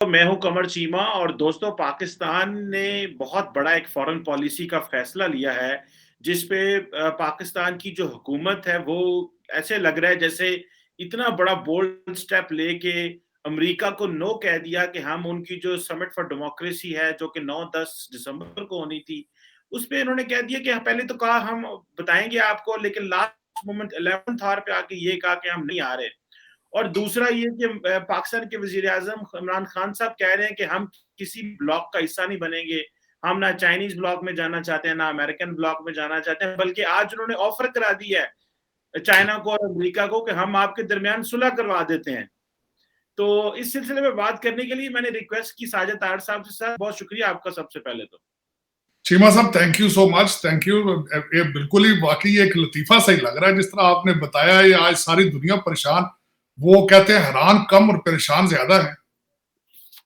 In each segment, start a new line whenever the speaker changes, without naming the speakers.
तो मैं हूं कमर चीमा और दोस्तों पाकिस्तान ने बहुत बड़ा एक फॉरेन पॉलिसी का फैसला लिया है जिस पे पाकिस्तान की जो हुकूमत है वो ऐसे लग रहा है जैसे इतना बड़ा बोल्ड स्टेप लेके अमेरिका को नो कह दिया कि हम उनकी जो समिट फॉर डेमोक्रेसी है जो कि 9-10 दिसंबर को होनी थी उस पे इन्होंने कह दिया कि पहले तो कहा हम बताएंगे आपको लेकिन लास्ट मोमेंट 11th आवर पे आके ये कहा कि हम नहीं आ रहे। और दूसरा ये कि पाकिस्तान के वज़ीर-ए-आज़म इमरान खान साहब कह रहे हैं कि हम किसी ब्लॉक का हिस्सा नहीं बनेंगे। हम ना चाइनीज़ ब्लॉक में जाना चाहते हैं, ना अमेरिकन ब्लॉक में जाना चाहते हैं, बल्कि आज उन्होंने ऑफ़र करा दी है चाइना को और अमेरिका को कि हम आपके दरमियान सुलह करवा देते हैं। तो इस सिलसिले में बात करने के लिए मैंने रिक्वेस्ट की साजिद तार साहब से। सर बहुत शुक्रिया आपका सबसे पहले तो।
चीमा साहब thank you so much, thank you. ये बिल्कुल ही वाकई एक लतीफा सही लग रहा है जिस तरह आपने बताया। ये आज सारी दुनिया परेशान, वो कहते हैं हैरान कम और परेशान ज्यादा है।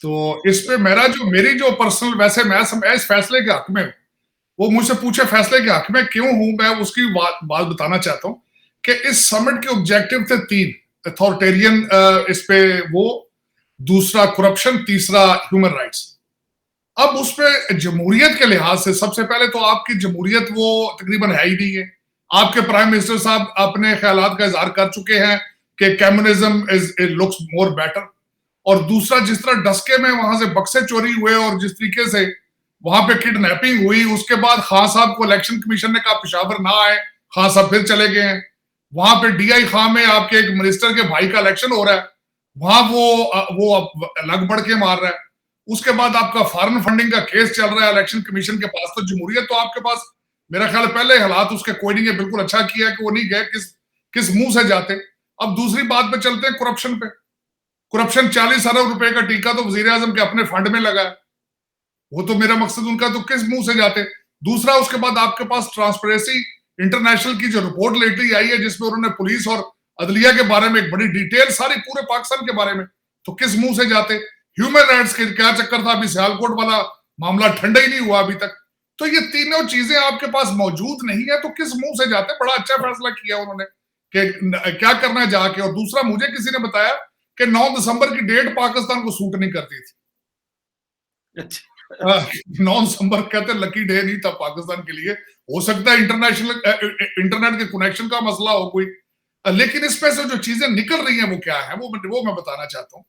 तो इस पे मेरी जो पर्सनल, वैसे मैं इस फैसले के हक में हूं। वो मुझसे पूछे फैसले के हक में क्यों हूं, मैं उसकी बात बताना चाहता हूं कि इस समिट के ऑब्जेक्टिव थे 3 अथॉरिटेरियन, इस पे वो, दूसरा करप्शन, तीसरा ह्यूमन राइट्स। अब उस पे जमहूरियत के लिहाज से सबसे पहले तो आपकी जमहूरियत वो तकरीबन है ही नहीं है। आपके प्राइम मिनिस्टर साहब अपने ख्यालात का इजहार कर चुके हैं कि communism is looks more better. और दूसरा, जिस तरह डस्के में वहां से बक्से चोरी हुए और जिस तरीके से वहां पे किडनैपिंग हुई, उसके बाद खान साहब को इलेक्शन कमीशन ने कहा पेशावर ना आए, खान साहब फिर चले गए हैं। वहां पे डीआई खां में आपके एक मिनिस्टर के भाई का इलेक्शन हो रहा है, वहां वो लग बढ़ के मार रहा है। उसके बाद आपका फॉरेन फंडिंग का केस चल रहा है इलेक्शन कमीशन के पास। तो जमहूरियत तो आपके पास, मेरा ख्याल पहले हालात उसके कोई नहीं है, बिल्कुल अच्छा किया कि वो नहीं गए, किस मुंह से जाते। अब दूसरी बात पे चलते हैं करप्शन पे। करप्शन 40 अरब रुपए का टीका तो वजीर आजम के अपने फंड में लगा है, वो तो मेरा मकसद उनका तो किस मुंह से जाते। दूसरा, उसके बाद आपके पास ट्रांसपेरेंसी इंटरनेशनल की जो रिपोर्ट लेटली आई है जिसमें उन्होंने पुलिस और अदलिया के बारे में एक बड़ी डिटेल सारी पूरे पाकिस्तान के बारे में, तो किस मुंह से जाते। ह्यूमन राइट्स के क्या चक्कर था, अभी सियालकोट वाला मामला ठंडा ही नहीं हुआ अभी तक। तो ये तीनों चीजें आपके पास मौजूद नहीं है तो किस मुंह से जाते। बड़ा अच्छा फैसला किया उन्होंने कि क्या करना है जाके। और दूसरा, मुझे किसी ने बताया कि 9 दिसंबर की डेट पाकिस्तान को सूट नहीं करती थी।
अच्छा।
9 दिसंबर कहते लकी डे नहीं था पाकिस्तान के लिए। हो सकता है इंटरनेशनल इंटरनेट के कनेक्शन का मसला हो कोई, लेकिन इसमें से जो चीजें निकल रही हैं वो क्या है, वो मैं बताना चाहता हूँ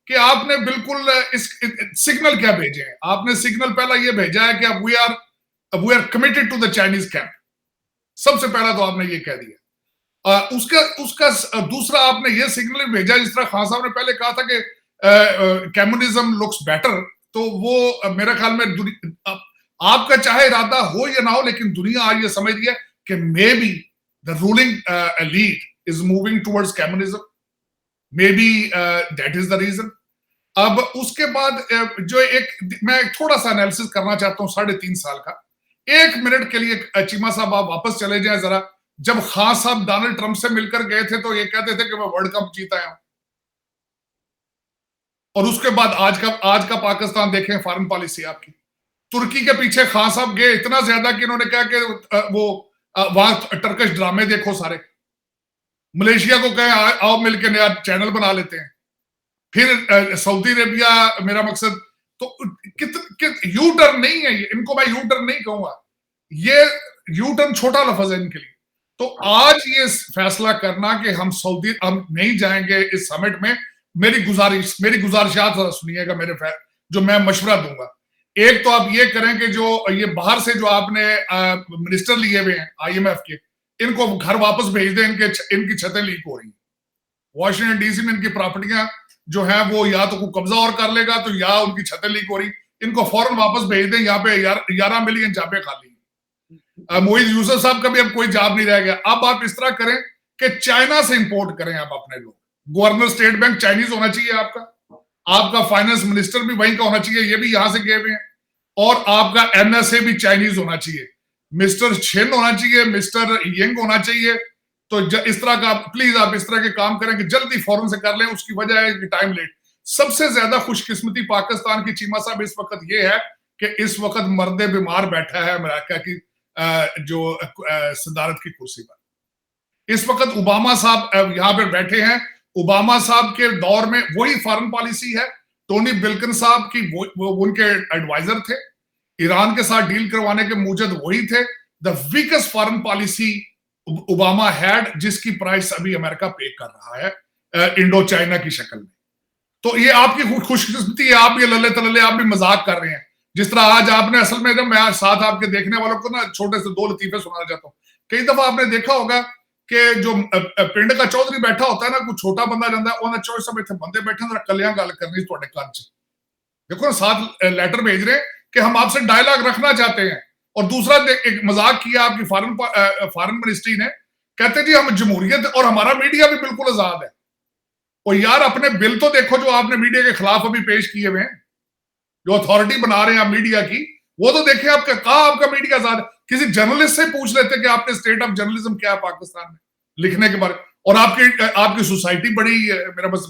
कि आपने बिल्कुल इस सिग्नल क्या भेजे हैं। आपने सिग्नल पहला ये भेजा है कि अब we are committed to the Chinese camp. सबसे पहला तो आपने ये कह दिया। उसका उसका दूसरा आपने ये सिग्नल भेजा, जिस तरह खान साहब ने पहले कहा था कि कम्युनिज्म लुक्स बेटर, तो वो मेरे ख्याल में आपका चाहे इरादा हो या ना हो, लेकिन दुनिया आज ये समझ रही है कि maybe the ruling lead is moving towards communism, maybe that is the reason. अब उसके बाद जो एक मैं थोड़ा सा एनालिसिस करना चाहता हूँ 3.5 साल का। 1 मिनट के लिए चीमा साहब आप वापस चले जाएं जरा। जब खान साहब डोनाल्ड ट्रंप से मिलकर गए थे तो ये कहते थे कि मैं वर्ल्ड कप जीता हूं, और उसके बाद आज का पाकिस्तान देखें, फॉरेन पॉलिसी आपकी। तुर्की के पीछे खान साहब गए इतना ज्यादा कि इन्होंने कहा कि वो वहां टर्किश ड्रामे देखो सारे। मलेशिया को कहे आओ मिलकर नया चैनल बना लेते हैं। फिर सऊदी अरेबिया, मेरा मकसद तो यू टर्न नहीं है ये, इनको मैं यू टर्न नहीं कहूंगा, ये यू टर्न छोटा लफ्ज है इनके लिए। तो आज ये फैसला करना कि हम नहीं जाएंगे इस समिट में, मेरी गुजारिशात सुनिएगा, जो मैं मशवरा दूंगा। एक तो आप ये करें कि जो ये बाहर से जो आपने मिनिस्टर लिए हुए हैं IMF के, इनको घर वापस भेज दें। इनकी छतें लीक हो रही हैं। वॉशिंगटन डीसी में इनकी प्रॉपर्टियां जो है वो या तो कोई कब्जा और कर लेगा, तो या उनकी छतें लीक हो रही। इनको फौरन वापस भेज दें। यहाँ पे 11 मिलियन जाबे खाली हैं। मोइज यूसुफ साहब का भी अब कोई जॉब नहीं रह गया। अब आप इस तरह करें कि चाइना से इंपोर्ट करें आप अपने लोग। गवर्नर स्टेट बैंक चाइनीज होना चाहिए आपका फाइनेंस मिनिस्टर भी वहीं का होना चाहिए, ये भी यहां से गए हुए हैं। और आपका NSA भी चाइनीज होना चाहिए। मिस्टर छिन होना चाहिए, मिस्टर यंग होना चाहिए। तो इस तरह का प्लीज आप इस तरह के काम करें कि जल्दी फौरन से कर लें। उसकी वजह है कि टाइम लेट। सबसे ज्यादा खुशकिस्मती पाकिस्तान की चीमा साहब इस वक्त ये है कि इस वक्त मर्दे बीमार बैठा है अमेरिका की जो सदारत की कुर्सी पर। इस वक्त ओबामा साहब यहाँ पे बैठे हैं। ओबामा साहब के दौर में वही फॉरेन पॉलिसी है टोनी बिल्किन साहब की वो उनके एडवाइजर थे, ईरान के साथ डील करवाने के मूजद वही थे। The weakest foreign policy Obama had, जिसकी प्राइस अभी अमेरिका पे कर रहा है इंडो चाइना की शक्ल में। तो ये आपकी खुशकिस्मती है, आप ये लल्ले तलल्ले आप भी मजाक कर रहे हैं। जिस तरह आज आपने असल में, जब मैं आज साथ आपके देखने वालों को ना छोटे से दो लतीफे सुनाना चाहता हूँ। कई दफा आपने देखा होगा कि जो पिंड का चौधरी बैठा होता है ना, कोई छोटा बंदा जाता है, उन्हें चौधरी साहब इतने बंदे बैठे जरा कलियां गल करनी थोड़े कान च। देखो ना, साथ लेटर भेज रहे हैं कि हम आपसे डायलॉग रखना चाहते हैं। और दूसरा एक मजाक किया आपकी फॉरेन मिनिस्ट्री ने, कहते जी हम जमहूरियत और हमारा मीडिया भी बिल्कुल आजाद है। और यार अपने बिल तो देखो जो आपने मीडिया के खिलाफ अभी पेश किए हुए हैं, जो अथॉरिटी बना रहे हैं आप मीडिया की, वो तो देखिए आपका कहा आपका मीडिया आजाद। किसी जर्नलिस्ट से पूछ लेते कि आपने स्टेट ऑफ जर्नलिज्म क्या है पाकिस्तान में लिखने के बारे। और आपकी सोसाइटी बड़ी, मेरा बस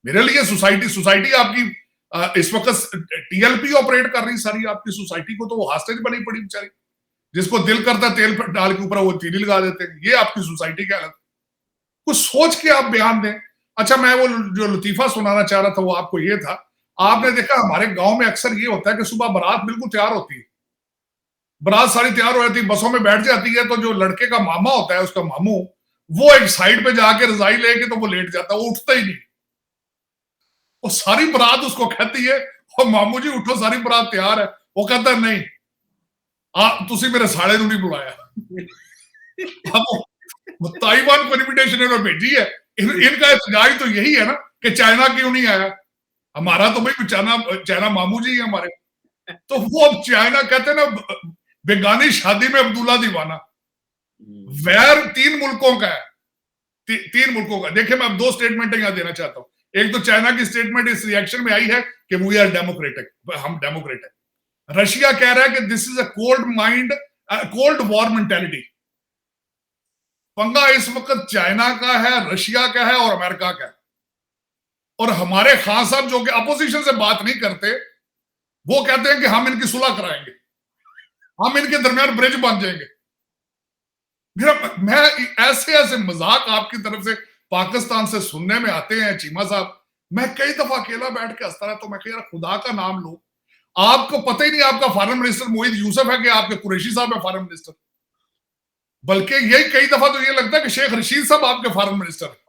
मेरे लिए सोसाइटी आपकी इस वक्त टीएलपी ऑपरेट कर रही सारी आपकी सोसाइटी को, तो वो हॉस्टेज बनी पड़ी बेचारी, जिसको दिल करता है तेल डाल के ऊपर वो तीली लगा देते हैं। ये आपकी सोसाइटी की हालत। कुछ सोच के आप बयान दें। अच्छा, मैं वो जो लतीफा सुनाना चाह रहा था वो आपको ये था, आपने देखा हमारे गांव में अक्सर ये होता है कि सुबह बारात बिल्कुल तैयार होती है, बारात सारी तैयार हो जाती है, बसों में बैठ जाती है, तो जो लड़के का मामा होता है, उसका मामू, वो एक साइड पे जाके रजाई लेके तो वो लेट जाता है, वो उठता ही नहीं। वो सारी बारात उसको कहती है और मामू जी उठो सारी बारात तैयार है, वो कहता है नहीं, तुसी मेरे साले नूं नहीं बुलाया। ताइवान को इनविटेशन इन्होंने भेजी है। इनका एहतजाज तो यही है ना कि चाइना क्यों नहीं आया, हमारा तो भाई चाइना मामू जी है हमारे। तो वो अब चाइना कहते हैं ना, बेगानी शादी में अब्दुल्ला दीवाना। वैर तीन मुल्कों का है, तीन मुल्कों का। देखिए मैं अब दो स्टेटमेंट यहां देना चाहता हूं। एक तो चाइना की स्टेटमेंट इस रिएक्शन में आई है कि वी आर डेमोक्रेटिक, हम डेमोक्रेट है। रशिया कह रहा है कि this is a cold war mentality. पंगा इस वक्त चाइना का है, रशिया का है और अमेरिका का है। और हमारे खान साहब जो कि अपोजिशन से बात नहीं करते, वो कहते हैं कि हम इनकी सुलह कराएंगे, हम इनके दरमियान ब्रिज बन जाएंगे। मैं ऐसे ऐसे मजाक आपकी तरफ से पाकिस्तान से सुनने में आते हैं चीमा साहब। मैं कई दफा अकेला बैठ के हंसता रहता हूं। मैं कह यार खुदा का नाम लो, आपको पता ही नहीं आपका फॉरेन मिनिस्टर मोहित यूसुफ है कि आपके कुरैशी साहब है फॉरेन मिनिस्टर। बल्कि यही कई दफा तो ये लगता है कि शेख रशीद साहब आपके फॉरेन मिनिस्टर है।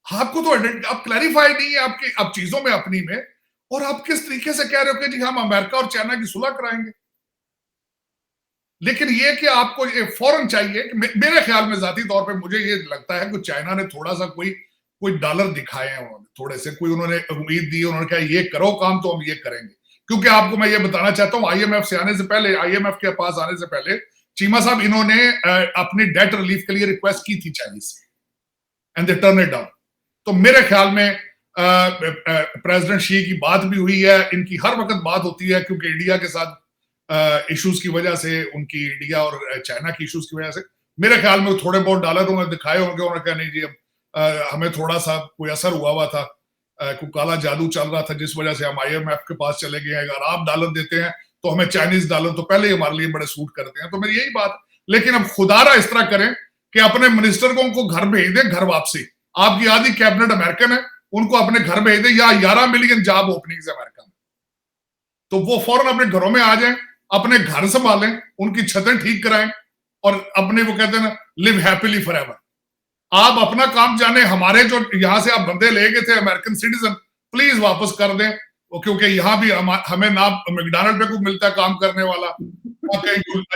आपको तो आप क्लैरिफाई नहीं है आपकी आप चीजों में अपनी में, और आप किस तरीके से कह रहे हो कि जी हम अमेरिका और चाइना की सुलह कराएंगे। लेकिन ये कि आपको ये फौरन चाहिए कि मेरे ख्याल में जाती तौर पे मुझे ये लगता है कि चाइना ने थोड़ा सा कोई डॉलर दिखाए हैं उन्होंने, थोड़े से कोई उन्होंने उम्मीद दी, उन्होंने कहा ये करो काम तो हम ये करेंगे। क्योंकि आपको मैं ये बताना चाहता हूं, आईएमएफ से आने से पहले, आईएमएफ के पास आने से पहले चीमा साहब इन्होंने अपनी डेट रिलीफ के लिए रिक्वेस्ट की थी चाइनीज से, and they turn it down. तो मेरे ख्याल में प्रेसिडेंट शी की बात भी हुई है, इनकी हर वक्त बात होती है, क्योंकि इंडिया के साथ इश्यूज की वजह से, उनकी इंडिया और चाइना की इश्यूज की वजह से मेरे ख्याल में थोड़े बहुत डॉलर उन्होंने दिखाए होंगे। उन्होंने कहा नहीं जी अब हमें थोड़ा सा कोई असर हुआ था, कोई काला जादू चल रहा था जिस वजह से हम आईएमएफ के पास चले गए हैं। अगर आप डॉलर देते हैं तो हमें चाइनीज डॉलर तो पहले ही हमारे लिए बड़े सूट करते हैं। तो मेरी यही बात। लेकिन अब खुदारा इस तरह करें कि अपने मिनिस्टर को उनको घर भेज दें, घर वापसी। आपकी आधी कैबिनेट अमेरिकन है, उनको अपने घर भेज दें, या 11 मिलियन जॉब ओपनिंग्स अमेरिका में, तो वो फौरन अपने घरों में आ जाएं, अपने घर संभालें, उनकी छतें ठीक कराएं, और अपने वो कहते हैं ना लिव हैप्पीली फॉरएवर। आप अपना काम जाने, हमारे जो यहां से आप बंदे ले गए थे अमेरिकन सिटीजन, प्लीज वापस कर दें, क्योंकि यहां भी हमें ना मैकडॉनल्ड पे कोई मिलता है काम करने वाला,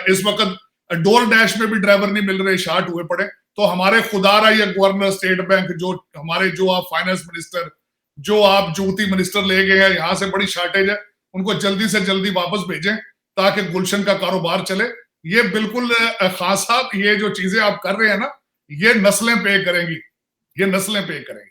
इस वक्त डोर डैश में भी ड्राइवर नहीं मिल रहे, शार्ट हुए पड़े। तो हमारे खुदारा या गवर्नर स्टेट बैंक, जो आप फाइनेंस मिनिस्टर, जो आप जूती मिनिस्टर ले गए हैं, यहां से बड़ी शॉर्टेज है, उनको जल्दी से जल्दी वापस भेजें ताकि गुलशन का कारोबार चले। ये बिल्कुल खान साहब, ये जो चीजें आप कर रहे हैं ना, ये नस्लें पे करेंगी, ये नस्लें पे करेंगी।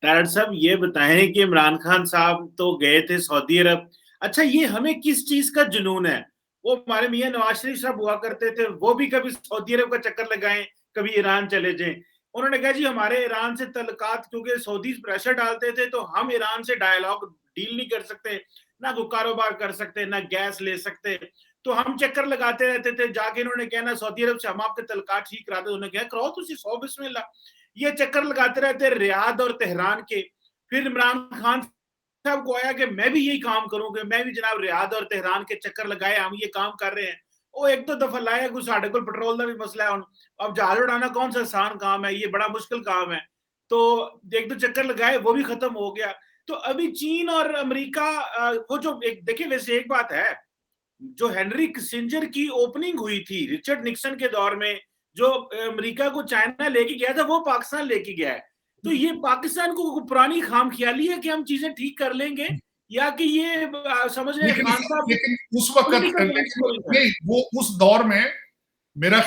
तारड़ साहब ये बताएं कि इमरान खान साहब तो गए थे सऊदी अरब। अच्छा, ये हमें किस चीज का जुनून है? वो हमारे मियां नवाज शरीफ साहब हुआ करते थे, वो भी कभी सऊदी अरब का चक्कर लगाएं, कभी ईरान चले जाएं। उन्होंने कहा जी हमारे ईरान से तल्लुकात, क्योंकि सऊदी प्रेशर डालते थे, तो हम ईरान से डायलॉग डील नहीं कर सकते, ना कोई कारोबार कर सकते, ना गैस ले सकते, तो हम चक्कर लगाते रहते थे। जाके इन्होंने कहना सऊदी अरब से हम आपके तल्लुकात ठीक करा दे, उन्होंने कहा कराओ तुसी 100 बिस्मिल्लाह। ये चक्कर लगाते रहते रियाद और तेहरान के। फिर इमरान खान साहब को आया कि मैं भी यही काम करूंगा, मैं भी जनाब रियाद और तेहरान के चक्कर लगाए, हम ये काम कर रहे हैं। वो एक दो दफा लाया कुछ साढ़े को पेट्रोल का भी मसला है। अब जहाज उड़ाना कौन सा आसान काम है, ये बड़ा मुश्किल काम है। तो एक दो चक्कर लगाए, वो भी खत्म हो गया। तो अभी चीन और अमेरिका, वो जो एक देखिए, वैसे एक बात है, जो हेनरी किसिंजर की ओपनिंग हुई थी रिचर्ड निक्सन के दौर में, जो अमेरिका को चाइना लेके गया था, वो पाकिस्तान लेके गया है। तो ये पाकिस्तान को पुरानी खामख्याली है कि हम चीजें ठीक कर लेंगे, या कि ये समझ रहे हैं
लेकिन
खान साहब
लेकिन उस वक्त
है?
नहीं, वो उस दौर में मेरा,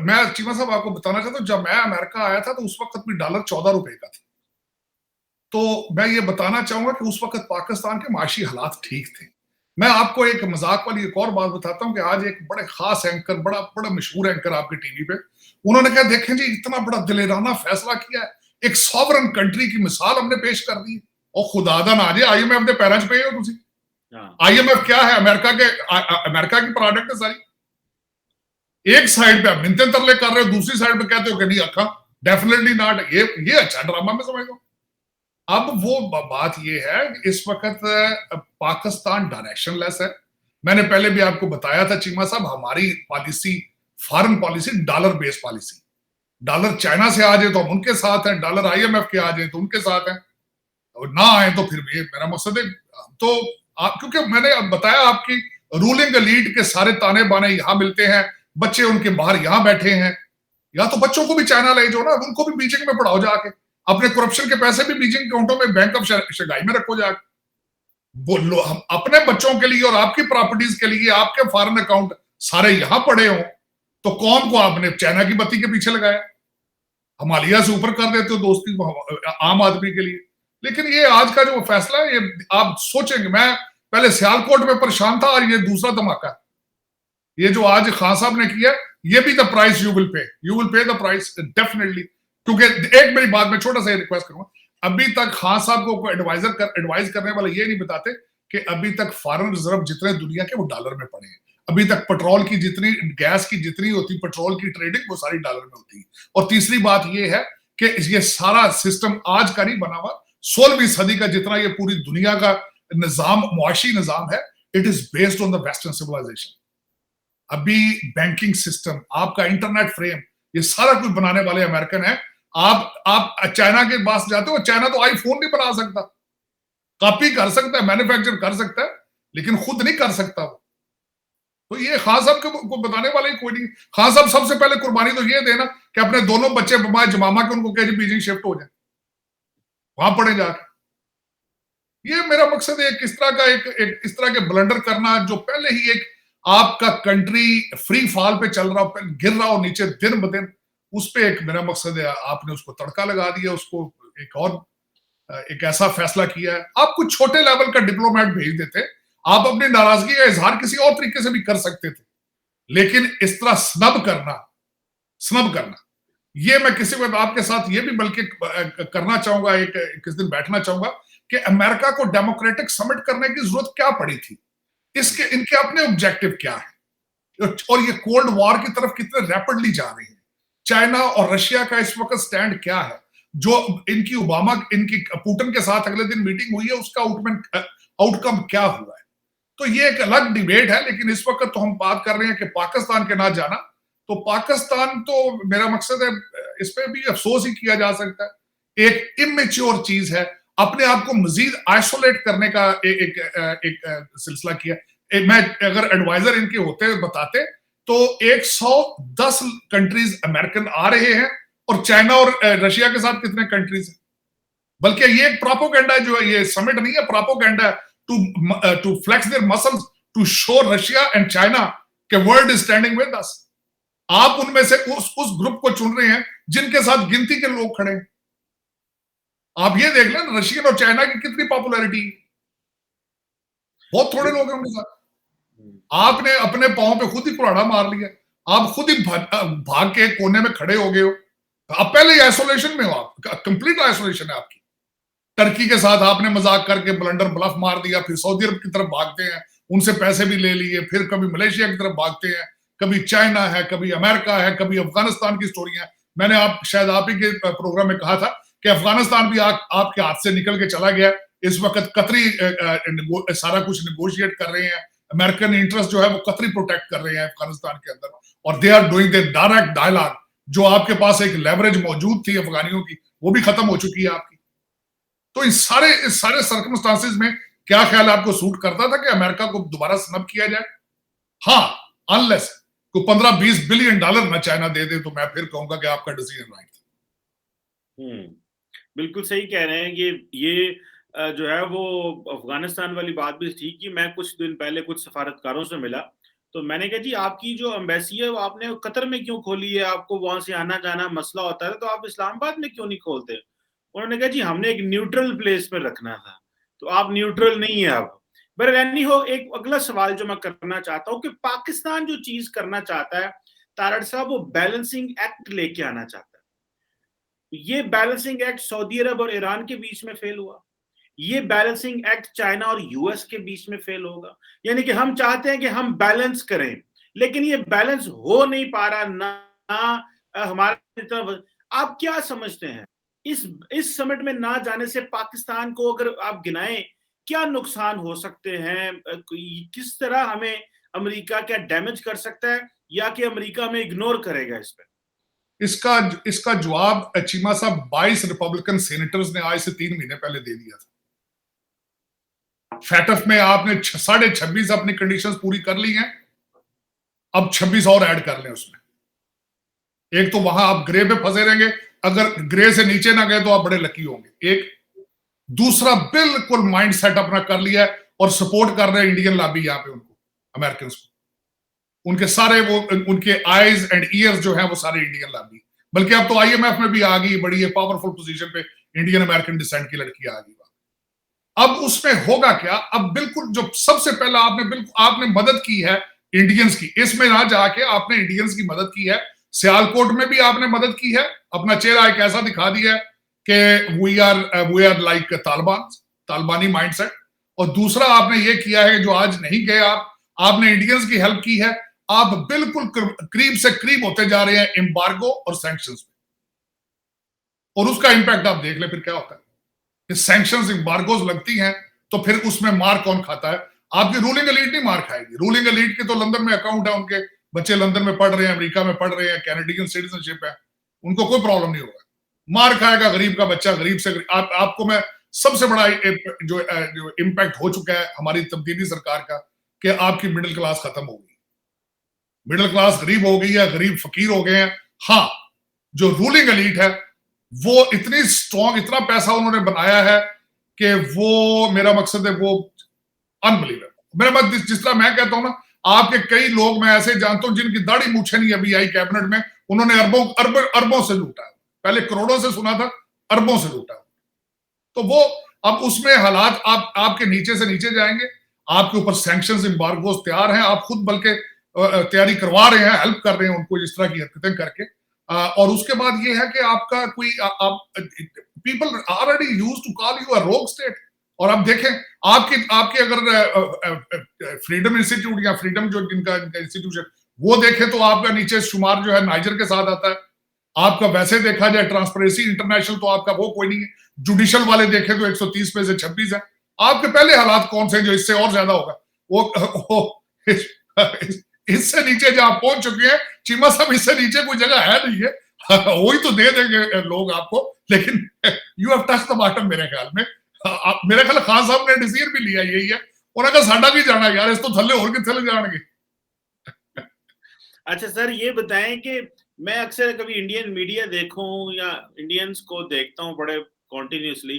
मैं चीमा साहब आपको बताना चाहता हूँ, जब मैं अमेरिका आया था तो उस वक्त भी डॉलर 14 रुपए का था। तो मैं ये बताना चाहूंगा कि उस वक्त पाकिस्तान के माशी हालात ठीक थे। मैं आपको एक मजाक वाली एक और बात बताता हूँ कि आज एक बड़े खास एंकर, बड़ा बड़ा मशहूर एंकर आपके टीवी पे, उन्होंने कहा देखें जी इतना बड़ा दिलेराना फैसला किया है, एक सॉवरन कंट्री की मिसाल हमने पेश कर दी। और खुदादा ना जे आईएमएफ के पैरों च पे हो तुसी। आईएमएफ क्या है? अमेरिका की प्रोडक्ट है सारी। एक साइड पे आप मिन्नतें तरले कर रहे हो, दूसरी साइड पे कहते हो कि नहीं अखा डेफिनेटली नॉट। ये अच्छा ड्रामा मैं समझता हूँ। अब वो बात ये है कि इस वक्त पाकिस्तान डायरेक्शनलेस है। मैंने पहले भी आपको बताया था चीमा साहब, हमारी policy foreign policy dollar based policy. Dollar China से आ जाए तो हम उनके साथ हैं, डॉलर आईएमएफ के आ जाए तो उनके साथ हैं, और ना आए तो फिर भी मेरा मकसद है। तो आप, क्योंकि मैंने अब बताया आपकी रूलिंग एलीट के सारे ताने बाने यहां मिलते हैं, बच्चे उनके बाहर यहां बैठे हैं, या तो बच्चों को भी चाइना ले जाओ ना, उनको भी बीजिंग में पढ़ाओ जाके, अपने करप्शन के पैसे भी बीजिंग अकाउंटों में बैंक ऑफ शंघाई में रखो जाके। बोलो हम अपने बच्चों के लिए और आपकी प्रॉपर्टीज के लिए आपके फॉरेन अकाउंट सारे यहां पड़े हो, तो कौन को आपने चाइना की बत्ती के पीछे लगाया? हिमालय से ऊपर कर देते हो दोस्ती आम आदमी के लिए। लेकिन ये आज का जो फैसला है, ये आप सोचेंगे, मैं पहले सियालकोट में परेशान था और ये दूसरा धमाका, ये जो आज खान साहब ने किया, ये भी the price you will pay the price definitely. क्योंकि एक मेरी बात में छोटा सा रिक्वेस्ट करूंगा, अभी तक खान साहब को एडवाइज करने वाले ये नहीं बताते कि अभी तक फॉरेन रिजर्व जितने दुनिया के वो डॉलर में पड़े हैं। अभी तक पेट्रोल की जितनी, गैस की जितनी होती, पेट्रोल की ट्रेडिंग वो सारी डॉलर में होती है। और तीसरी बात ये है कि ये सारा सिस्टम आज का नहीं बना हुआ, 16वीं सदी का जितना ये पूरी दुनिया का निजाम, मुआशी निजाम है, it is based on the western civilisation. अभी बैंकिंग सिस्टम, आपका इंटरनेट फ्रेम, ये सारा कुछ बनाने वाले अमेरिकन है। आप चाइना के पास जाते हो, चाइना तो आईफोन नहीं बना सकता, कॉपी कर सकता है, मैन्युफैक्चर कर सकता है, लेकिन खुद नहीं कर सकता वो। तो ये खान साहब को बताने वाले ही कोई नहीं। खान साहब सबसे पहले कुर्बानी तो ये देना कि अपने दोनों बच्चे बमाए जमामा के उनको कहे बीजिंग शिफ्ट हो जाए, वहां पड़े जाके। ये मेरा मकसद है, किस तरह का एक इस तरह के ब्लंडर करना, जो पहले ही एक आपका कंट्री फ्री फॉल पे चल रहा हो, गिर रहा हो नीचे दिन ब दिन, उस पे एक मेरा मकसद है, आपने उसको तड़का लगा दिया, उसको एक और एक ऐसा फैसला किया है। आप कुछ छोटे लेवल का डिप्लोमेट भेज देते, आप अपनी नाराजगी का इजहार किसी और तरीके से भी कर सकते थे, लेकिन इस तरह स्नब करना, ये मैं किसी वक्त आपके साथ ये भी बल्कि करना चाहूंगा, एक किस दिन बैठना चाहूंगा कि अमेरिका को डेमोक्रेटिक समिट करने की जरूरत क्या पड़ी थी, इसके इनके अपने ऑब्जेक्टिव क्या है, और ये कोल्ड वॉर की तरफ कितने रैपिडली जा रहे हैं। चाइना और रशिया का इस वक्त स्टैंड क्या है, जो इनकी पुतिन के साथ अगले दिन मीटिंग हुई है, उसका आउटकम क्या हुआ है। तो ये एक अलग डिबेट है, लेकिन इस वक्त तो हम बात कर रहे हैं कि पाकिस्तान के ना जाना। तो पाकिस्तान, तो मेरा मकसद है, इस पे भी अफसोस ही किया जा सकता है, एक इमेच्योर चीज है, अपने आप को मजीद आइसोलेट करने का एक सिलसिला किया। मैं अगर एडवाइजर इनके होते बताते तो 110 कंट्रीज अमेरिकन आ रहे हैं, और चाइना और रशिया के साथ कितने कंट्रीज हैं। बल्कि ये एक प्रोपोगेंडा है, जो है ये समिट नहीं है, प्रोपोगेंडा है to flex their muscles, to show Russia and China के world is standing with us. आप उनमें से उस ग्रुप को चुन रहे हैं जिनके साथ गिनती के लोग खड़े हैं। आप ये देख लें रशियन और चाइना की कितनी पॉपुलैरिटी, बहुत थोड़े लोग हैं उनके साथ। आपने अपने पांव पे खुद ही कुल्हाड़ा मार लिया, आप खुद ही भाग के कोने में खड़े हो गए हो। आप पहले ही आइसोलेशन में हो, आप कंप्लीट आइसोलेशन है आपकी। टर्की के साथ आपने मजाक करके ब्लंडर ब्लफ मार दिया, फिर सऊदी अरब की तरफ भागते हैं, उनसे पैसे भी ले लिए, फिर कभी मलेशिया की तरफ भागते हैं, कभी चाइना है, कभी अमेरिका है, कभी अफगानिस्तान की स्टोरियां। मैंने शायद आप ही के प्रोग्राम में कहा था कि अफगानिस्तान भी आपके हाथ से निकल के चला गया, इस वक्त कतरी सारा कुछ निगोशिएट कर रहे हैं, अमेरिकन इंटरेस्ट जो है वो कतरी प्रोटेक्ट कर रहे हैं अफगानिस्तान के अंदर, और they are doing the direct dialogue. जो आपके पास एक लेवरेज मौजूद थी अफगानियों की, वो भी खत्म हो चुकी है आपकी। तो इस सारे सर्कमस्टांसेस में क्या ख्याल आपको सूट करता था कि अमेरिका को दोबारा स्नब किया जाए? हाँ, अनलेस को 15-20 बिलियन डॉलर ना चाइना दे दे, तो मैं फिर कहूंगा कि आपका डिसीजन राइट था।
बिल्कुल सही कह रहे हैं। ये जो है वो अफगानिस्तान वाली बात भी थी कि मैं कुछ दिन पहले कुछ सफारतकारों से मिला, तो मैंने कहा जी आपकी जो एम्बेसी है वो आपने कतर में क्यों खोली है? आपको वहां से आना जाना मसला होता है, तो आप इस्लामाबाद में क्यों नहीं खोलते? उन्होंने कहा जी हमने एक न्यूट्रल प्लेस पर रखना था, तो आप न्यूट्रल नहीं है अब। पर एनी हो, एक अगला सवाल जो मैं करना चाहता हूँ कि पाकिस्तान जो चीज करना चाहता है तारड़ साहब, वो बैलेंसिंग एक्ट लेके आना चाहता है। ये बैलेंसिंग एक्ट सऊदी अरब और ईरान के बीच में फेल हुआ, ये बैलेंसिंग एक्ट चाइना और यूएस के बीच में फेल होगा। यानी कि हम चाहते हैं कि हम बैलेंस करें, लेकिन ये बैलेंस हो नहीं पा रहा ना हमारे तरफ। आप क्या समझते हैं इस समिट में ना जाने से पाकिस्तान को अगर आप गिनाएं क्या नुकसान हो सकते हैं? किस तरह हमें अमेरिका क्या डैमेज कर सकता है, या कि अमेरिका हमें इग्नोर करेगा इस पर?
इसका जवाब चीमा साहब 22 रिपब्लिकन सेनेटर्स ने आज से 3 महीने पहले दे दिया था। फैटफ में आपने 26.5 अपनी कंडीशंस पूरी कर ली हैं, अब 26 और ऐड कर लें उसमें। एक तो वहां आप ग्रे पे फंसे रहेंगे, अगर ग्रे से नीचे ना गए तो आप बड़े लकी होंगे। एक दूसरा बिल्कुल माइंड सेट अपना कर लिया है और सपोर्ट कर रहे हैं इंडियन लॉबी यहां पे उनको, अमेरिकन को। उनके सारे वो उनके आईज एंड ईयर्स जो है वो सारे इंडियन लॉबी, बल्कि अब तो आईएमएफ में भी आ गई, बड़ी पावरफुल पोजीशन पे इंडियन अमेरिकन डिसेंट की लड़की आ गई। अब उसमें होगा क्या? अब बिल्कुल जो सबसे पहला आपने मदद की है इंडियंस की, इसमें ना जाके आपने इंडियंस की मदद की है। सियालकोट में भी आपने मदद की है, अपना चेहरा एक ऐसा दिखा दिया है कि वी आर लाइक तालिबानी माइंडसेट। और दूसरा आपने ये किया है, जो आज नहीं गए आपने इंडियंस की हेल्प की है। आप बिल्कुल करीब से करीब होते जा रहे हैं एम्बार्गो और सैंक्शंस में, और उसका इंपैक्ट आप देख ले फिर क्या होता है। सैंक्शंस एम्बार्गोस लगती हैं तो फिर उसमें मार कौन खाता है? आपकी रूलिंग एलीट नहीं मार खाएगी। रूलिंग एलीट के तो लंदन में अकाउंट है, उनके बच्चे लंदन में पढ़ रहे हैं, अमेरिका में पढ़ रहे हैं, कैनेडियन सिटीजनशिप है, उनको कोई प्रॉब्लम नहीं होगा। मार खाएगा गरीब का बच्चा, गरीब से आपको मैं सबसे बड़ा जो इम्पैक्ट हो चुका है हमारी तब्दीली सरकार का, कि आपकी मिडिल क्लास खत्म हो गई, मिडिल क्लास गरीब हो गई है, गरीब फकीर हो गए हैं। हाँ, जो रूलिंग एलीट है वो इतनी स्ट्रॉन्ग, इतना पैसा उन्होंने बनाया है कि वो, मेरा मकसद है वो अनबिलीवेबल। मेरा मत जिस तरह मैं कहता हूं ना, आपके कई लोग मैं ऐसे जानता हूं जिनकी दाढ़ी मूछे नहीं अभी आई कैबिनेट में, उन्होंने अरबों से लूटा है। पहले करोड़ों से सुना था, अरबों से लूटा। तो वो अब उसमें हालात आपके नीचे से नीचे जाएंगे। आपके ऊपर सैंक्शंस एम्बार्गोस तैयार हैं, आप खुद बल्कि तैयारी करवा रहे हैं, हेल्प कर रहे हैं उनको इस तरह की हरकतें करके। और उसके बाद ये है कि आपका कोई people already used to call you a rogue state. और अब देखें आपके अगर फ्रीडम इंस्टीट्यूट या फ्रीडम जो इनका इंस्टीट्यूशन वो देखें तो आपका नीचे शुमार जो है नाइजर के साथ आता है। आपका वैसे देखा जाए ट्रांसपेरेंसी इंटरनेशनल तो आपका वो कोई नहीं है। जुडिशियल वाले देखें तो 130 में से 26 है। आपके पहले हालात कौन से जो इससे और ज्यादा होगा? वो इससे नीचे जहां पहुंच चुके हैं चीमा साहब, इससे नीचे कोई जगह है नहीं है। वही तो दे देंगे लोग आपको, लेकिन you have touch the bottom. मेरे ख्याल में मेरे ख्याल खान साहब ने डिसीजन भी लिया यही है, उन्होंने कहा साडा भी जाना यार, इस तो थल्ले और के थल्ले जाएंगे।
अच्छा सर, ये बताएं कि मैं अक्सर कभी इंडियन मीडिया देखूं या इंडियंस को देखता हूं बड़े कॉन्टिन्यूसली,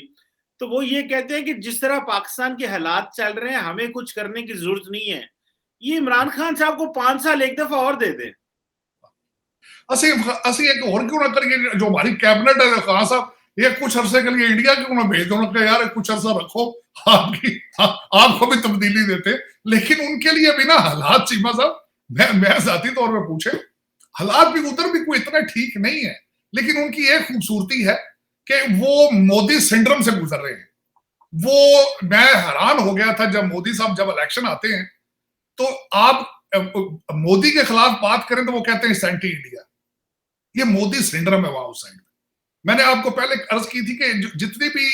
तो वो ये कहते हैं कि जिस तरह पाकिस्तान के हालात चल रहे हैं हमें कुछ करने की जरूरत नहीं है, ये इमरान खान साहब को 5 साल एक दफा और दे दें।
असं एक और क्यों ना करिए, जो हमारी कैबिनेट है खान साहब, ये कुछ अरसे के लिए इंडिया क्यों ना भेज दो, यार कुछ अरसा रखो, आपको भी तब्दीली देते। लेकिन उनके लिए भी ना हालात चीमा साहब, मैं जाती तौर पर पूछे, हालात भी उधर भी कोई इतना ठीक नहीं है। लेकिन उनकी एक खूबसूरती है कि वो मोदी सिंड्रोम से गुजर रहे हैं। वो मैं हैरान हो गया था जब मोदी साहब जब इलेक्शन आते हैं तो आप मोदी के खिलाफ बात करें तो वो कहते हैं एंटी इंडिया। ये मोदी सिंड्रोम है वहां उस साइड में। मैंने आपको पहले अर्ज की थी कि जितनी भी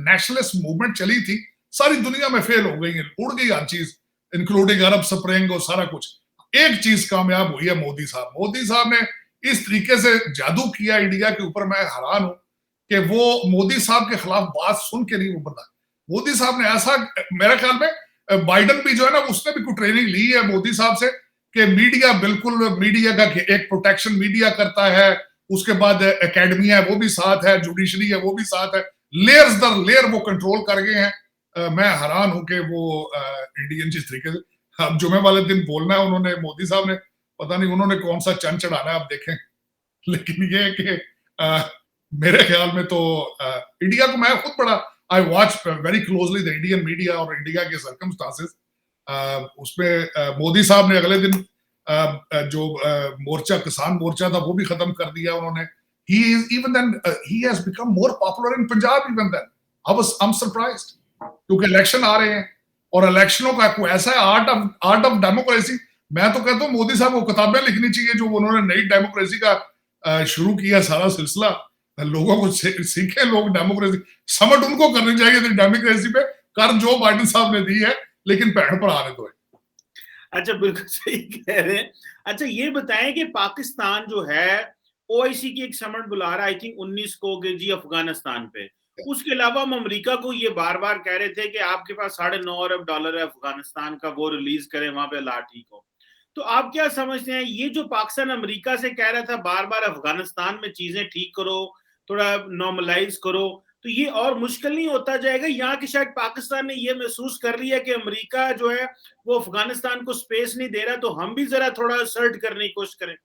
नेशनलिस्ट मूवमेंट चली थी सारी दुनिया में फेल हो गई है, उड़ गई हर चीज, इंक्लूडिंग अरब स्प्रिंग और सारा कुछ। एक चीज कामयाब हुई है, मोदी साहब। मोदी साहब ने इस तरीके से जादू किया इंडिया के ऊपर, मैं हैरान हूं कि वो मोदी साहब के खिलाफ बात सुन के नहीं उभरता। मोदी साहब ने ऐसा, मेरे ख्याल में बाइडन भी जो है ना, उसने भी कुछ ट्रेनिंग ली है मोदी साहब से कि मीडिया, बिल्कुल मीडिया का एक प्रोटेक्शन मीडिया करता है, उसके बाद एकेडमी है वो भी साथ है, जुडिशरी है वो भी साथ है, लेयर्स दर लेयर वो कंट्रोल कर गए हैं। मैं हैरान हूं कि वो इंडियन जिस तरीके से अब जुमे वाले दिन बोलना है उन्होंने, मोदी साहब ने, पता नहीं उन्होंने कौन सा चंद चढ़ाना है, आप देखें। लेकिन ये कि मेरे ख्याल में तो इंडिया को, मैं खुद बड़ा, I watch very closely the Indian media और इंडिया के सर्कमस्टांसेस। उसमें मोदी साहब ने अगले दिन जो मोर्चा, किसान मोर्चा था, वो भी खत्म कर दिया उन्होंने। he has become more popular in Punjab even then. I'm surprised, क्योंकि इलेक्शन आ रहे हैं और इलेक्शनों का कोई ऐसा है आर्ट ऑफ डेमोक्रेसी। मैं तो कहता हूँ मोदी साहब को किताबें लिखनी चाहिए, जो उन्होंने नई डेमोक्रेसी का शुरू किया सारा सिलसिला। लोगों को सीखे लोग डेमोक्रेसी, समझ उनको करनी चाहिए थी डेमोक्रेसी पे, कर जो बाइडन साहब ने दी है, लेकिन पैड़ पर आने दो।
अच्छा, बिल्कुल सही कह रहे हैं। अच्छा, ये बताएं कि पाकिस्तान जो है ओआईसी की एक समिट बुला रहा है, आई थिंक 19 को के जी, अफगानिस्तान पे। उसके अलावा हम अमेरिका को ये बार बार कह रहे थे कि आपके पास $9.5 अरब है अफगानिस्तान का, वो रिलीज करें, वहां पे हालात ठीक हो। तो आप क्या समझते हैं, ये जो पाकिस्तान अमेरिका से कह रहा था बार बार अफगानिस्तान में चीजें ठीक करो, थोड़ा नॉर्मलाइज करो, तो ये और मुश्किल नहीं होता जाएगा? यहाँ की शायद पाकिस्तान ने ये महसूस कर लिया कि अमेरिका जो है वो अफगानिस्तान को स्पेस नहीं दे रहा, तो हम भी जरा थोड़ा असर्ट करने की कोशिश करें।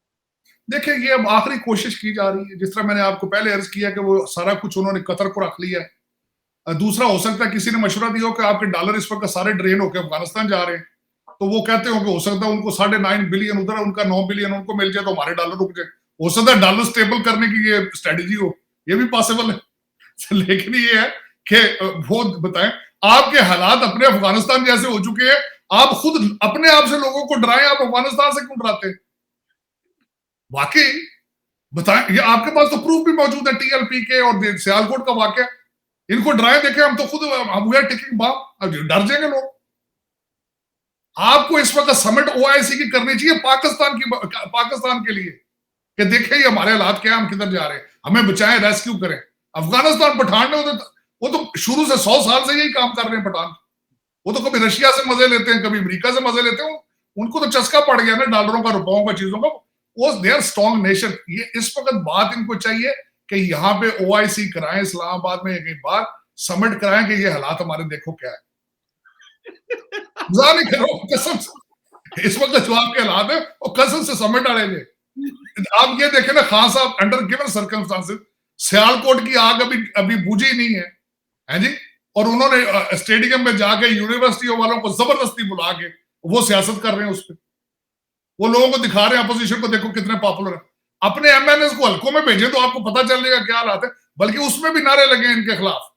देखिए, ये अब आखिरी कोशिश की जा रही है, जिस तरह मैंने आपको पहले अर्ज किया कि वो सारा कुछ उन्होंने कतर को रख लिया है। दूसरा हो सकता है किसी ने मशवरा दिया हो कि आपके डॉलर इस वक्त सारे ड्रेन होकर अफगानिस्तान जा रहे हैं, तो वो कहते हो कि हो सकता है उनको 9.5 बिलियन उधर, उनका 9 बिलियन उनको मिल जाए तो हमारे डॉलर रुक जाए। हो सकता है डॉलर स्टेबल करने की ये स्ट्रेटेजी हो, ये भी पॉसिबल है। लेकिन ये है कि वो बताएं, आपके हालात अपने अफगानिस्तान जैसे हो चुके हैं, आप खुद अपने आप से लोगों को डराएं, आप अफगानिस्तान से क्यों डराते हैं? वाकई बताएं, ये आपके पास तो प्रूफ भी मौजूद है, टीएलपी के और सियालकोट का वाकया। इनको डराएं, देखें, हम तो खुद वी आर टेकिंग बॉम्ब, डर जाएंगे लोग। आपको इस वक्त समिट ओआईसी की करनी चाहिए पाकिस्तान के लिए, कि देखें ये हमारे हालात क्या है, हम किधर जा रहे हैं, हमें बचाएं, रेस्क्यू करें। अफगानिस्तान पठान ने वो तो शुरू से 100 साल से यही काम कर रहे हैं पठान। वो तो कभी रशिया से मजे लेते हैं, कभी अमेरिका से मजे लेते हैं, उनको तो चस्का पड़ गया ना डॉलरों का, रुपयों का, चीजों का। वो दे आर स्ट्रॉन्ग नेशन। ये इस वक्त बात इनको चाहिए कि यहाँ पे ओआईसी कराएं, इस्लामाबाद में एक बार समिट कराएं कि ये हालात हमारे देखो क्या है। नहीं करो, कसम से इस वक्त जो आपके हालात है वो कसम से समिट आएंगे। आप ये देखें ना, खान साहब अंडर गिवन सर्कमस्टांसेस, सियालकोट की आग अभी बुझी नहीं है जी, और उन्होंने स्टेडियम में जाके यूनिवर्सिटी वालों को जबरदस्ती बुला के वो सियासत कर रहे हैं उस पर। वो लोगों को दिखा रहे हैं, अपोजिशन को, देखो कितने पॉपुलर है। अपने एमएनएस को हल्कों में भेजे तो आपको पता चल जाएगा क्या हालात है। बल्कि उसमें भी नारे लगे इनके खिलाफ।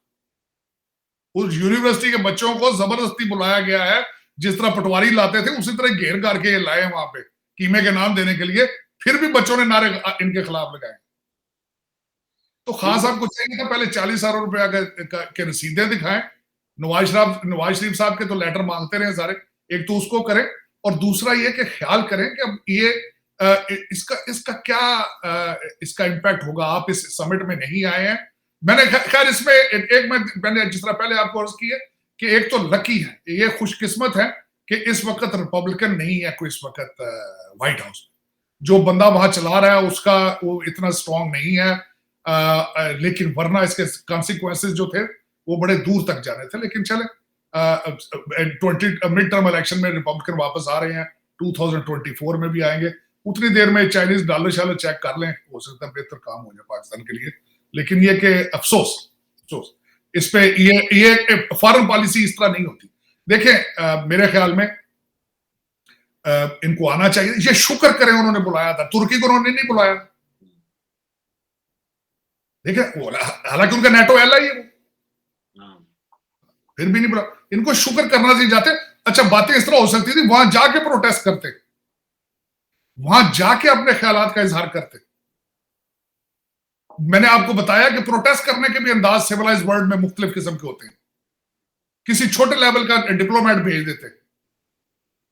उस यूनिवर्सिटी के बच्चों को जबरदस्ती बुलाया गया है, जिस तरह पटवारी लाते थे उसी तरह घेर करके लाए वहां पे कीमे के नाम देने के लिए। फिर भी बच्चों ने नारे इनके खिलाफ लगाए। तो खान साहब को चाहिए था पहले 40 अरब रुपया के रसीदें दिखाएं। नवाज शरीफ साहब के तो लेटर मांगते रहे सारे, एक तो उसको करें, और दूसरा ये कि ख्याल करें कि अब ये इसका क्या इसका इम्पैक्ट होगा। आप इस समिट में नहीं आए हैं। मैंने खैर इसमें मैंने जिस तरह पहले आपको अर्ज की है कि एक तो लकी है, ये खुशकिस्मत है कि इस वक्त रिपब्लिकन नहीं है कोई इस वक्त व्हाइट हाउस। जो बंदा वहां चला रहा है उसका वो इतना स्ट्रांग नहीं है, लेकिन वरना इसके कॉन्सिक्वेंसेस जो थे वो बड़े दूर तक जाने थे। लेकिन चले, 20 मिड टर्म इलेक्शन में रिपब्लिकन वापस आ रहे हैं, 2024 में भी आएंगे। उतनी देर में चाइनीज डॉलर शालर चेक कर लें, हो सकता है बेहतर काम हो जाए पाकिस्तान के लिए। लेकिन ये कि अफसोस इस पे ये फॉरेन पॉलिसी इस तरह नहीं होती। देखें, मेरे ख्याल में इनको आना चाहिए। ये शुक्र करें उन्होंने बुलाया था, तुर्की को उन्होंने नहीं बुलाया। देखिए, हालांकि उनका नेटो एलाई है, फिर भी नहीं बुला। इनको शुक्र करना चाहिए जाते। अच्छा, बातें इस तरह हो सकती थी, वहां जाके प्रोटेस्ट करते, वहां जाके अपने ख्यालात का इजहार करते। मैंने आपको बताया कि प्रोटेस्ट करने के भी अंदाज सिविलाइज्ड वर्ल्ड में मुख्तलिफ किस्म के होते हैं। किसी छोटे लेवल का डिप्लोमेट भेज देते,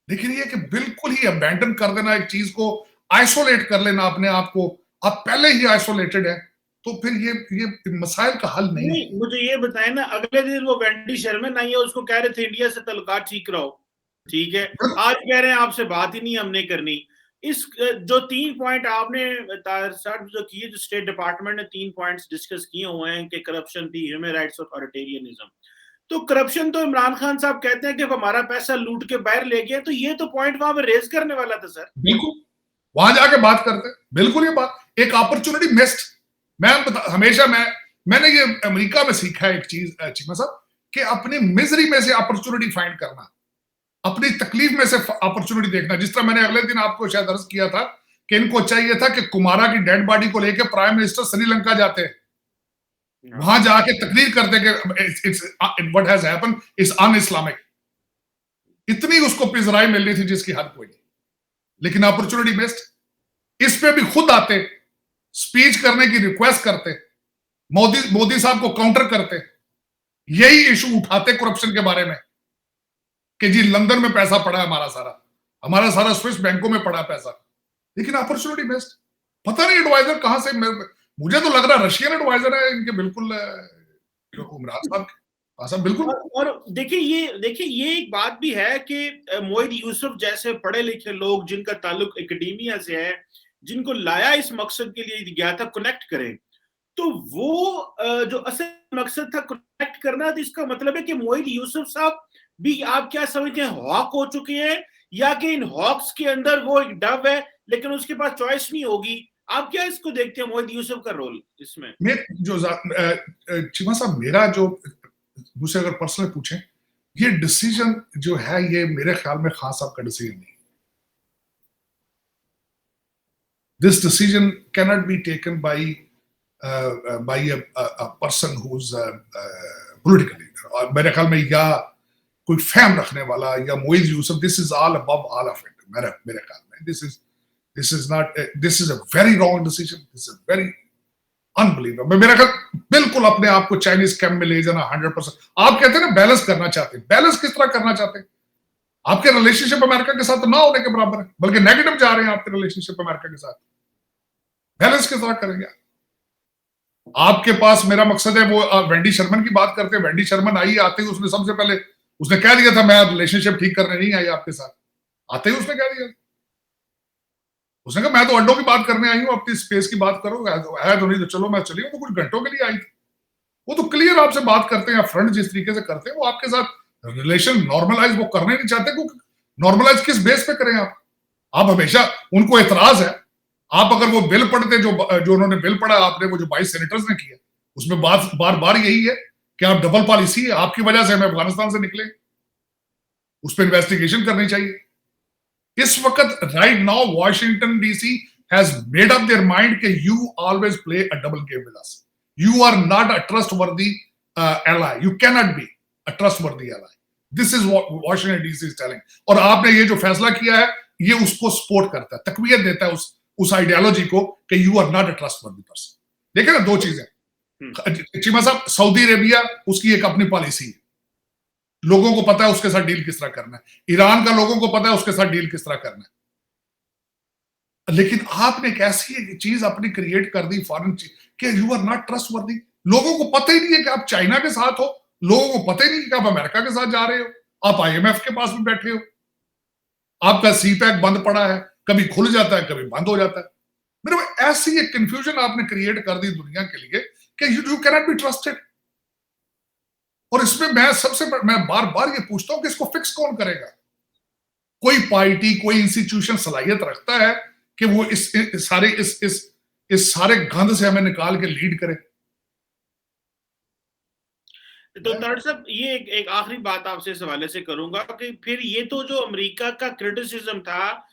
लेकिन ये कि बिल्कुल ही अबैंडन कर देना एक चीज को, आइसोलेट कर लेना अपने आप को, आप पहले ही आइसोलेटेड है, तो फिर ये मसाइल का हल नहीं है।
मुझे ये बताए ना, अगले दिन वो वेंडी शर्मन आई है, उसको कह रहे थे इंडिया से तल्लुकात ठीक रहो, ठीक है, आज कह रहे हैं आपसे बात ही नहीं हमने करनी। इस जो 3 पॉइंट आपने जो किए, जो स्टेट डिपार्टमेंट ने 3 पॉइंट्स डिस्कस किए हुए हैं कि करप्शन थी, ह्यूमन राइट्स, अथॉरिटेरियनिज्म, तो करप्शन तो इमरान खान साहब कहते हैं कि हमारा पैसा लूट के बाहर ले गया, तो ये तो पॉइंट वहां पे रेज करने वाला था सर।
बिल्कुल, वहां जाके बात करते, बिल्कुल ये बात एक अपॉर्चुनिटी मिस्ड। हमेशा मैंने ये अमेरिका में सीखा है एक चीज चीमा साहब, कि अपनी मिजरी में से अपॉर्चुनिटी फाइंड करना, अपनी तकलीफ में से अपॉर्चुनिटी देखना। जिस तरह मैंने अगले दिन आपको शायद अर्ज किया था कि इनको चाहिए था कि कुमारा की डेड बॉडी को लेकर प्राइम मिनिस्टर श्रीलंका जाते, वहां जाके तकरीर करते कि व्हाट हैज हैपेंड इज अन-इस्लामिक। इतनी उसको पिजराई मिल रही थी जिसकी हद कोई नहीं, लेकिन अपॉर्चुनिटी मिस्ड। इस पे भी खुद आते, स्पीच करने की रिक्वेस्ट करते, मोदी साहब को काउंटर करते, यही इशू उठाते करप्शन के बारे में कि जी लंदन में पैसा पड़ा है, हमारा सारा स्विस बैंकों में पड़ा पैसा, लेकिन अपॉर्चुनिटी मिस्ड। पता नहीं एडवाइजर कहां से, मुझे तो लग रहा रशियन एडवाइजर है इनके, बिल्कुल उमरान साहब बिल्कुल।
और देखिए ये एक बात भी है कि मोहित यूसुफ जैसे पढ़े लिखे लोग जिनका ताल्लुक एकेडमिया से है, जिनको लाया इस मकसद के लिए गया था कनेक्ट करें, तो वो जो असल मकसद था कनेक्ट करना, तो इसका मतलब है कि मोहित यूसुफ साहब भी आप क्या समझते हैं हॉक हो चुके हैं, या कि इन हॉक्स के अंदर वो एक डव है लेकिन उसके पास चॉइस नहीं होगी? आप क्या इसको देखते हैं मोहित यूसुफ का रोल इसमें?
जो चीमा साहब, मेरा जो मुझसे अगर पर्सनल पूछें, ये डिसीजन जो है ये मेरे ख्याल में खान साहब का डिसीजन नहीं। This decision cannot be taken by a person who's political leader, और मेरे ख्याल में या कोई फैम रखने वाला या Moiz Yusuf, this is all above all of it. मेरे ख्याल में this is a very wrong decision, this is very unbelievable. मेरा ख्याल बिल्कुल अपने आप को चाइनीज कैंप में ले जाना 100%। आप कहते हैं ना बैलेंस करना चाहते हैं, बैलेंस किस तरह करना चाहते हैं? आपके रिलेशनशिप अमेरिका के साथ ना होने के बराबर है, बल्कि नेगेटिव जा रहे हैं आपके रिलेशनशिप अमेरिका के साथ। बैलेंस किस तरह करेंगे आपके पास? मेरा मकसद है वो वेंडी शर्मन की बात करते हैं, वेंडी शर्मन आई, आते ही उसने सबसे पहले उसने कह दिया था मैं रिलेशनशिप ठीक करने नहीं आई आपके साथ। आते ही उसने कह दिया, उसने कहा मैं तो अड्डों की बात करने आई हूं, अपनी स्पेस की बात करो, है तो नहीं तो चलो मैं चली हूं, तो कुछ घंटों के लिए आई थी। वो तो क्लियर आपसे बात करते हैं, फ्रंट जिस तरीके से करते हैं, वो आपके साथ रिलेशन नॉर्मलाइज वो करने नहीं चाहते। नॉर्मलाइज किस बेस पे करें आप हमेशा उनको एतराज है। आप अगर वो बिल पढ़ते जो उन्होंने बिल पढ़ा आपने, वो जो 22 सेनेटर्स ने किया, उसमें बात बार बार यही है कि आप डबल पॉलिसी है, आपकी वजह से हम अफगानिस्तान से निकले, उस पर इन्वेस्टिगेशन करनी चाहिए। इस वक्त right now Washington DC has made up their mind कि you always play a double game with us, you are not a trustworthy ally, you can not be a trustworthy ally, this is what Washington DC is telling. और आपने ये जो फैसला किया है ये उसको सपोर्ट करता है, तकवीयत देता है उस आइडियोलॉजी को कि you are not a trustworthy person. देखिए ना, दो चीजें चीमा साहब, सऊदी अरेबिया उसकी एक अपनी पॉलिसी है, लोगों को पता है उसके साथ डील किस तरह करना है, ईरान का लोगों को पता है उसके साथ डील किस तरह करना है। लेकिन आपने एक ऐसी चीज अपनी क्रिएट कर दी फॉरेन चीज कि यू आर नॉट ट्रस्टवर्दी। लोगों को पता ही नहीं है कि आप चाइना के साथ हो, लोगों को पता ही नहीं कि आप अमेरिका के साथ जा रहे हो, आप IMF के पास भी बैठे हो, आपका CPEC बंद पड़ा है, कभी खुल जाता है कभी बंद हो जाता है। मेरे ऐसी एक कंफ्यूजन आपने क्रिएट कर दी दुनिया के लिए कि you can not be trusted. और इसमें मैं बार बार ये पूछता हूं कि इसको फिक्स कौन करेगा? कोई पार्टी, कोई इंस्टीट्यूशन सलाहियत रखता है कि वो इस सारे गंद से हमें निकाल के लीड करे?
तो तर्ड साहब, ये एक आखिरी बात आपसे इस हवाले से करूंगा कि फिर ये तो जो अमेरिका का क्रिटिसिज्म था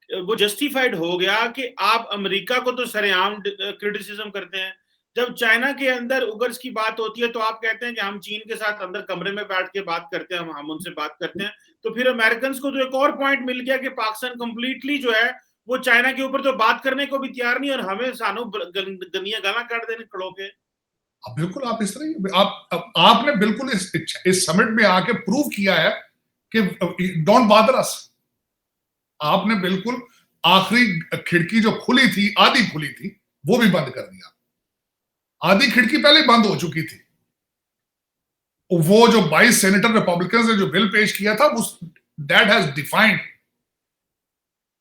वो जस्टिफाइड हो गया कि आप अमेरिका को तो सरेआम क्रिटिसिज्म करते हैं, जब चाइना के अंदर उगर्स की बात होती है तो आप कहते हैं कि हम चीन के साथ अंदर कमरे में बैठ के बात करते हैं, हम उनसे बात करते हैं। तो फिर अमेरिकन को तो एक और पॉइंट मिल गया कि पाकिस्तान कंप्लीटली जो है वो चाइना के ऊपर तो बात करने को भी तैयार नहीं, और हमें सानू गनिया गाला काट देने खड़ो के।
बिल्कुल आप इस तरह आपने बिल्कुल इस समिट में आके प्रूव किया है कि डोंट बॉदर अस। आपने बिल्कुल आखिरी खिड़की जो खुली थी, आधी खुली थी, वो भी बंद कर दिया। आधी खिड़की पहले बंद हो चुकी थी। वो जो 22 सेनेटर रिपब्लिकन ने जो बिल पेश किया था, उस दैट हैज डिफाइंड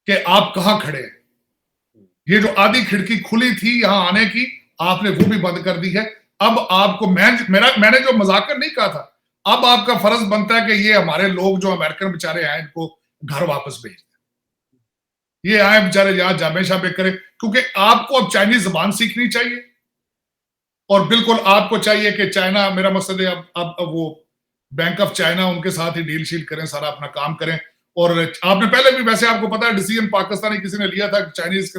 कि आप कहां खड़े हैं। ये जो आधी खिड़की खुली थी यहां आने की, आपने वो भी बंद कर दी है। अब आपको मैंने जो मजाक नहीं कहा था, अब आपका फर्ज बनता है कि ये हमारे लोग जो अमेरिकन बेचारे आए, इनको घर वापस भेज दें। ये आए बेचारे यहां जाबे शाबे करें, क्योंकि आपको अब चाइनीज जबान सीखनी चाहिए। और बिल्कुल आपको चाहिए कि चाइना, मेरा मकसद है अब वो बैंक ऑफ चाइना, उनके साथ ही डील शील करें, सारा अपना काम करें। और आपने पहले भी, वैसे आपको पता है, डिसीजन पाकिस्तानी किसी ने लिया था कि चाइनीज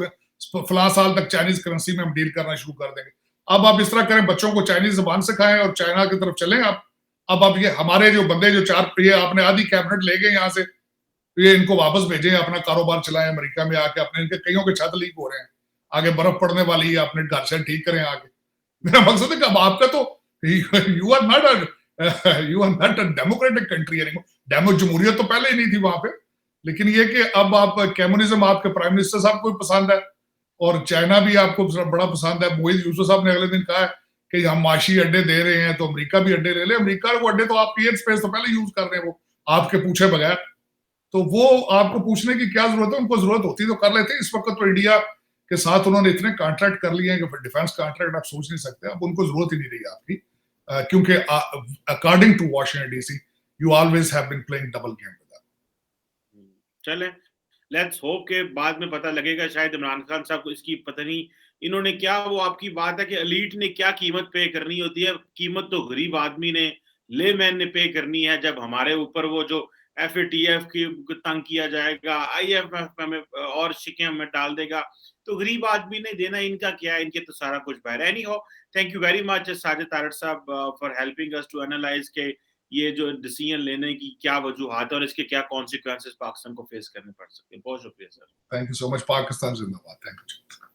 फला साल तक चाइनीज करेंसी में हम डील करना शुरू कर देंगे। अब आप इस तरह करें, बच्चों को चाइनीज जबान सिखाएं और चाइना की तरफ चलें आप। अब ये हमारे जो बंदे जो ये आपने आधी कैबिनेट ले गए यहाँ से, ये इनको वापस भेजें, अपना कारोबार चलाएं अमेरिका में आके। अपने इनके कईयों के छत लीक हो रहे हैं, आगे बर्फ पड़ने वाली है, अपने घर से ठीक करें आगे। मेरा मकसद है कि अब आपका तो you are not a democratic country anymore. जमहूरियत तो पहले ही नहीं थी वहां पे, लेकिन ये कि अब आप कम्युनिज्म, आपके प्राइम मिनिस्टर साहब को भी पसंद है और चाइना भी आपको बड़ा पसंद है। मोहित यूसुफ साहब ने अगले दिन कहा है कि हम माशी अड्डे दे रहे हैं तो अमेरिका भी अड्डे ले ले। अमेरिका को अड्डे तो आप एयर स्पेस तो पहले यूज कर रहे हैं, वो आपके पूछे बगैर। तो वो आपको पूछने की क्या जरूरत है, उनको जरूरत होती तो कर लेते। इस वक्त तो इंडिया के साथ उन्होंने इतने कॉन्ट्रैक्ट कर लिए हैं कि डिफेंस कॉन्ट्रैक्ट आप सोच नहीं सकते। अब उनको जरूरत ही नहीं रही आपकी, क्योंकि according to Washington DC you always have been playing double game with that.
चले, लेट्स होप के बाद में पता लगेगा शायद इमरान खान साहब को इसकी पता नहीं इन्होंने क्या, वो आपकी बात है कि एलीट ने क्या कीमत पे करनी होती है, कीमत तो गरीब आदमी ने, लेमैन ने पे करनी है। जब हमारे ऊपर वो जो FATF की तंग किया जाएगा, IMF हमें और शिकें हमें डाल देगा, तो गरीब आदमी ने देना। इनका क्या है, इनके तो सारा कुछ बहर है। Anyhow, thank you very much Sajid Tarar sahab for helping us to analyse के ये जो डिसीजन लेने की क्या वजूहत है और इसके क्या कॉन्सिक्वेंसेस पाकिस्तान को फेस करने पड़ सकते हैं। बहुत शुक्रिया sir.
Thank you so much. Pakistan जिंदाबाद। Thank you.